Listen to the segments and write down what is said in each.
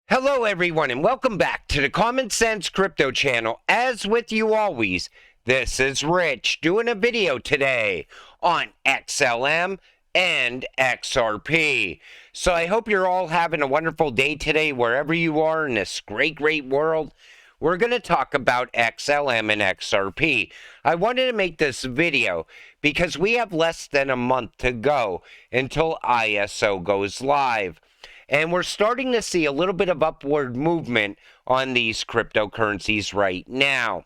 Hello everyone and welcome back to the Common Sense Crypto channel. As with you always, this is Rich doing a video today on XLM and XRP. So I hope you're all having a wonderful day today wherever you are in this great world. We're going to talk about XLM and XRP. I wanted to make this video because we have less than a month to go until ISO goes live. And we're starting to see a little bit of upward movement on these cryptocurrencies right now.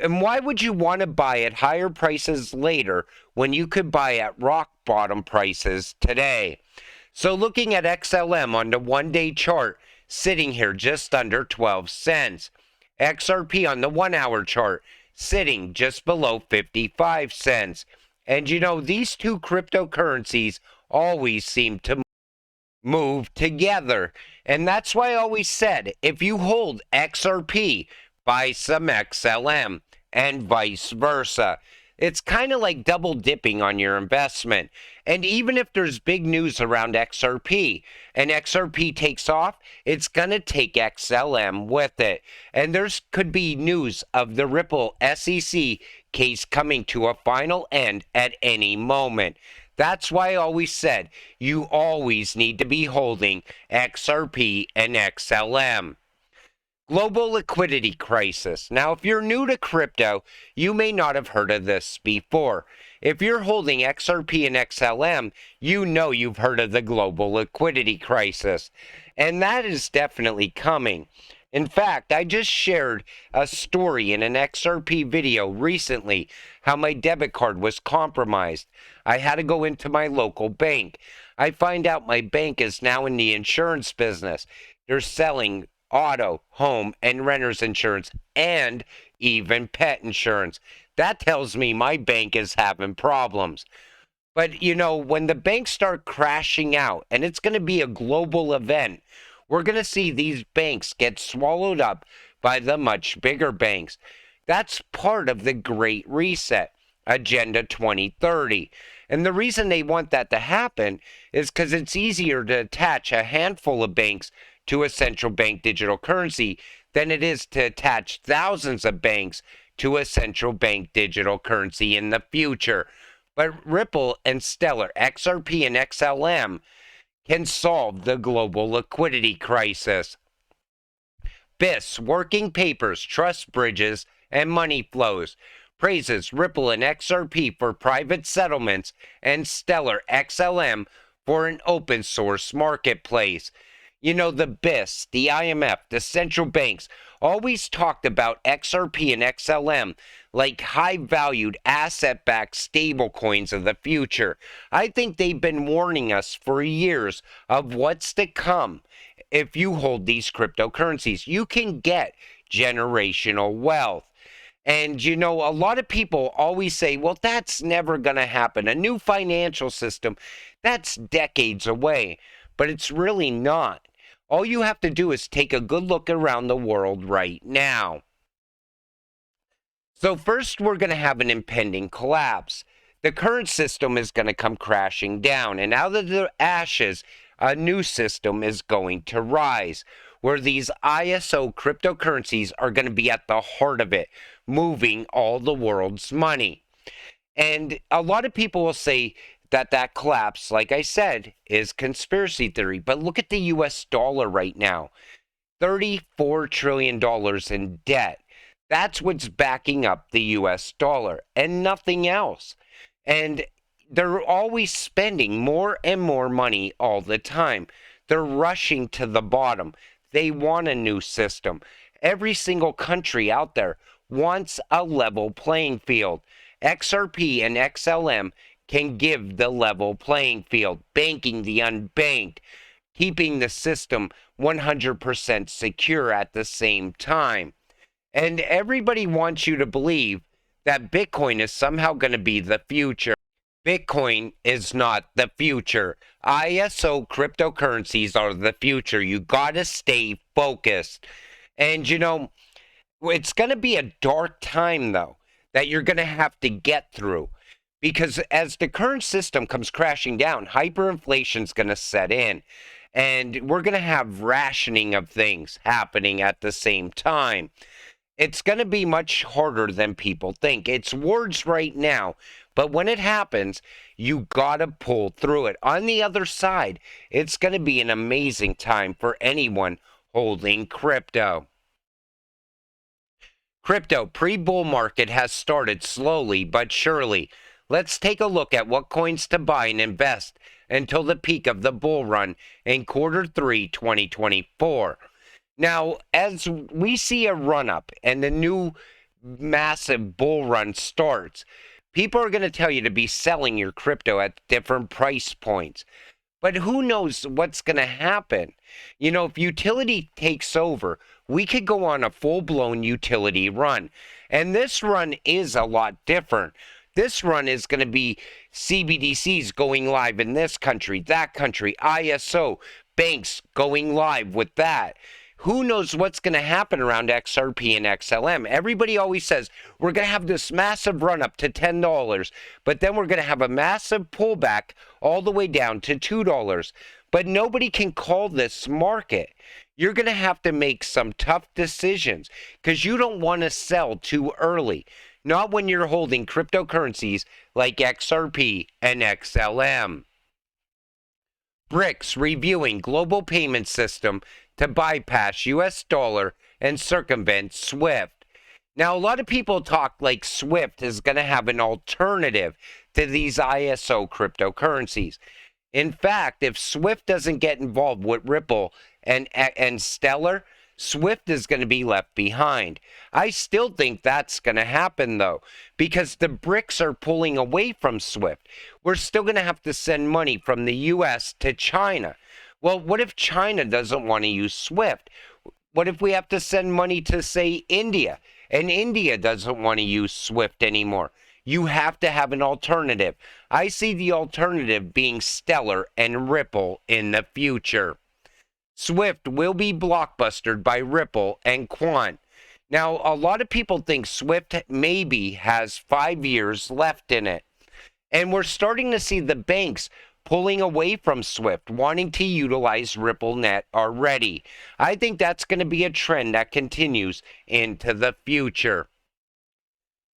And why would you want to buy at higher prices later when you could buy at rock bottom prices today? So looking at XLM on the one-day chart, sitting here just under 12 cents. XRP on the 1 hour chart, sitting just below 55 cents. And you know, these two cryptocurrencies always seem to move together. And that's why I always said, if you hold XRP, buy some XLM and vice versa. It's kind of like double dipping on your investment. And even if there's big news around XRP and XRP takes off, it's going to take XLM with it. And there's could be news of the Ripple SEC case coming to a final end at any moment. That's why I always said you always need to be holding XRP and XLM. Global liquidity crisis. Now, if you're new to crypto, you may not have heard of this before. If you're holding XRP and XLM, you know you've heard of the global liquidity crisis. And that is definitely coming. In fact, I just shared a story in an XRP video recently how my debit card was compromised. I had to go into my local bank. I find out my bank is now in the insurance business. They're selling auto, home, and renter's insurance, and even pet insurance. That tells me my bank is having problems. But, you know, when the banks start crashing out, and it's going to be a global event, we're going to see these banks get swallowed up by the much bigger banks. That's part of the Great Reset, Agenda 2030. And the reason they want that to happen is because it's easier to attach a handful of banks to a central bank digital currency than it is to attach thousands of banks to a central bank digital currency in the future. But Ripple and Stellar, XRP and XLM, can solve the global liquidity crisis. BIS, Working Papers, Trust Bridges, and Money Flows, praises Ripple and XRP for private settlements and Stellar XLM for an open source marketplace. You know, the BIS, the IMF, the central banks always talked about XRP and XLM like high-valued asset-backed stablecoins of the future. I think they've been warning us for years of what's to come if you hold these cryptocurrencies. You can get generational wealth. And, you know, a lot of people always say, well, that's never going to happen. A new financial system, that's decades away. But it's really not. All you have to do is take a good look around the world right now. So first, we're going to have an impending collapse. The current system is going to come crashing down, and out of the ashes, a new system is going to rise, where these ISO cryptocurrencies are going to be at the heart of it, moving all the world's money. And a lot of people will say that collapse, like I said, is conspiracy theory. But look at the US dollar right now. $34 trillion in debt. That's what's backing up the US dollar and nothing else. And they're always spending more and more money all the time. They're rushing to the bottom. They want a new system. Every single country out there wants a level playing field. XRP and XLM can give the level playing field, banking the unbanked, keeping the system 100% secure at the same time. And everybody wants you to believe that Bitcoin is somehow going to be the future. Bitcoin is not the future. ISO cryptocurrencies are the future. You got to stay focused. And, you know, it's going to be a dark time, though, that you're going to have to get through. Because as the current system comes crashing down, hyperinflation is going to set in. And we're going to have rationing of things happening at the same time. It's going to be much harder than people think. It's words right now, but when it happens, you got to pull through it. On the other side, it's going to be an amazing time for anyone holding crypto. Crypto pre-bull market has started slowly but surely. Let's take a look at what coins to buy and invest until the peak of the bull run in Q3 2024. Now, as we see a run-up and the new massive bull run starts, people are going to tell you to be selling your crypto at different price points. But who knows what's going to happen? You know, if utility takes over, we could go on a full-blown utility run. And this run is a lot different. This run is going to be CBDCs going live in this country, that country, ISO, banks going live with that. Who knows what's going to happen around XRP and XLM? Everybody always says, we're going to have this massive run up to $10, but then we're going to have a massive pullback all the way down to $2. But nobody can call this market. You're going to have to make some tough decisions because you don't want to sell too early. Not when you're holding cryptocurrencies like XRP and XLM. BRICS reviewing global payment system to bypass US dollar and circumvent SWIFT. Now, a lot of people talk like SWIFT is going to have an alternative to these ISO cryptocurrencies. In fact, if SWIFT doesn't get involved with Ripple and Stellar, SWIFT is going to be left behind. I still think that's going to happen, though, because the BRICS are pulling away from SWIFT. We're still going to have to send money from the U.S. to China. Well, what if China doesn't want to use SWIFT? What if we have to send money to, say, India, and India doesn't want to use SWIFT anymore? You have to have an alternative. I see the alternative being Stellar and Ripple in the future. SWIFT will be blockbustered by Ripple and Quant. Now, a lot of people think SWIFT maybe has 5 years left in it. And we're starting to see the banks pulling away from SWIFT, wanting to utilize RippleNet already. I think that's going to be a trend that continues into the future.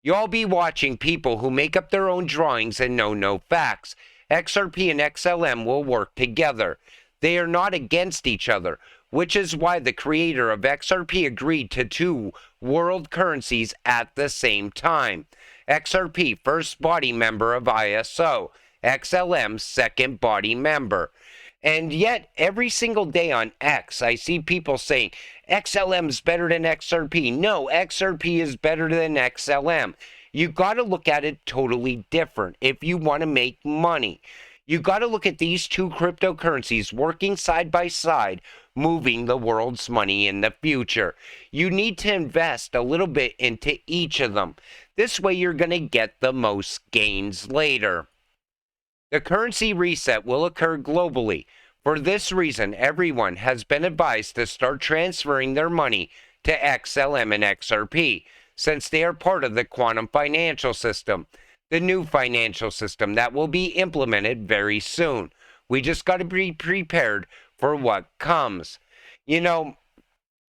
You'll be watching people who make up their own drawings and know no facts. XRP and XLM will work together. They are not against each other, which is why the creator of XRP agreed to 2 world currencies at the same time. XRP, first body member of ISO. XLM, second body member. And yet, every single day on X, I see people saying, XLM's better than XRP. No, XRP is better than XLM. You got to look at it totally different if you want to make money. You got to look at these 2 cryptocurrencies working side by side, moving the world's money in the future. You need to invest a little bit into each of them. This way you're going to get the most gains later. The currency reset will occur globally. For this reason, everyone has been advised to start transferring their money to XLM and XRP, since they are part of the quantum financial system, the new financial system that will be implemented very soon. We just got to be prepared for what comes. You know,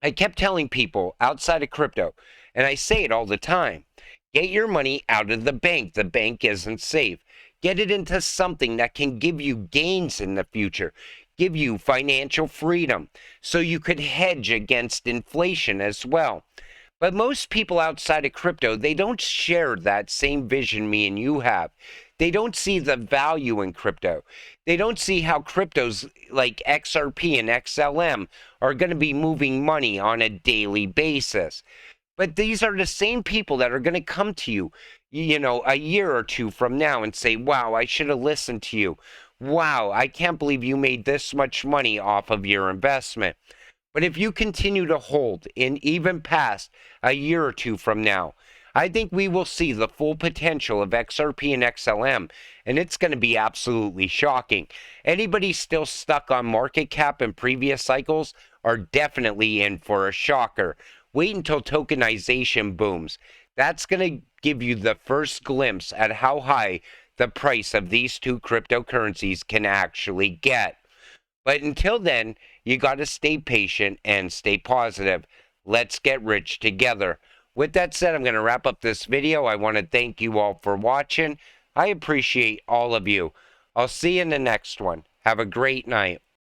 I kept telling people outside of crypto, and I say it all the time, get your money out of the bank. The bank isn't safe. Get it into something that can give you gains in the future, give you financial freedom, so you could hedge against inflation as well. But most people outside of crypto, they don't share that same vision me and you have. They don't see the value in crypto. They don't see how cryptos like XRP and XLM are going to be moving money on a daily basis. But these are the same people that are going to come to you, you know, a year or 2 from now and say, wow, I should have listened to you. Wow, I can't believe you made this much money off of your investment. But if you continue to hold in even past a year or 2 from now, I think we will see the full potential of XRP and XLM, and it's going to be absolutely shocking. Anybody still stuck on market cap in previous cycles are definitely in for a shocker. Wait until tokenization booms. That's going to give you the first glimpse at how high the price of these 2 cryptocurrencies can actually get. But until then, you got to stay patient and stay positive. Let's get rich together. With that said, I'm going to wrap up this video. I want to thank you all for watching. I appreciate all of you. I'll see you in the next one. Have a great night.